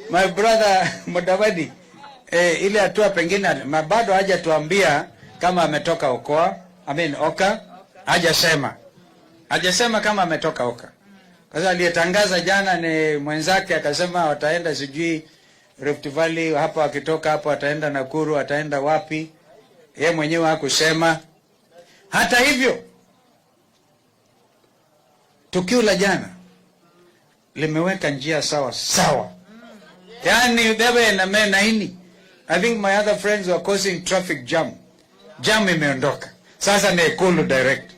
my brother Mudavadi, ile hatua pengine bado haja tuambia kama ametoka Oka, hajasema kama ametoka Oka. Kwa sababu aliyetangaza jana ni mwenzake, akasema wataenda sijui Rift Valley, hapa wakitoka hapo wataenda Nakuru, wataenda wapi. Yeye mwenyewe hakusema. Hata hivyo, tukio la jana limeweka njia sawa. Yani bebe na menaini. I think my other friends were causing traffic jam. Jam imeondoka. Sasa ni Ikulu direct.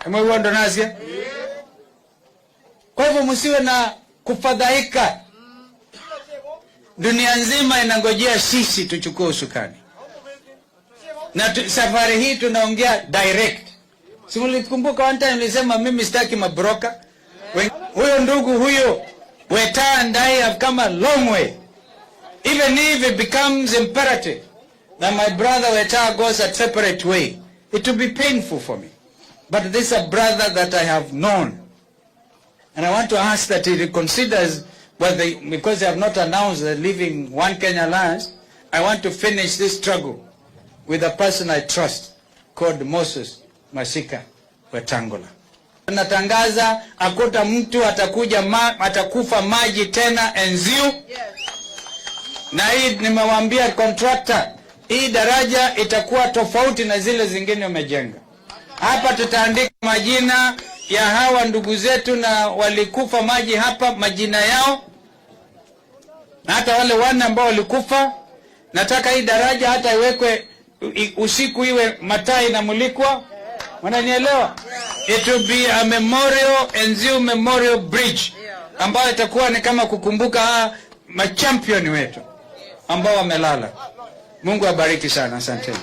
Mwewondo nasia? Kwa hivyo msiwe na kufadhaika. Dunia nzima inangojea sisi tuchukue usukani. Na safari hii tunaongea direct. Si mlikumbuka one time nilisema mimi sitaki mabroka? Huyo ndugu huyo Weta and I have come a long way. Even if it becomes imperative that my brother Weta goes a separate way, it will be painful for me. But this is a brother that I have known. And I want to ask that he reconsiders because they have not announced they're leaving One Kenya Alliance. I want to finish this struggle with a person I trust called Moses Masika Wetangula. Natangaza akuta mtu atakufa maji tena Enziu. Yes. Na hii nimewaambia contractor, hii daraja itakuwa tofauti na zile zingine umejenga. Hapa tutaandika majina ya hawa ndugu zetu na walikufa maji hapa, majina yao. Na hata wale wana ambao walikufa, nataka hii daraja hata iwekwe usiku iwe mataa inamulikwa. Wananielewa? It will be a memorial, Enziu Memorial Bridge, ambayo itakuwa ni kama kukumbuka machampion wetu ambao wamelala. Mungu abariki sana, asante.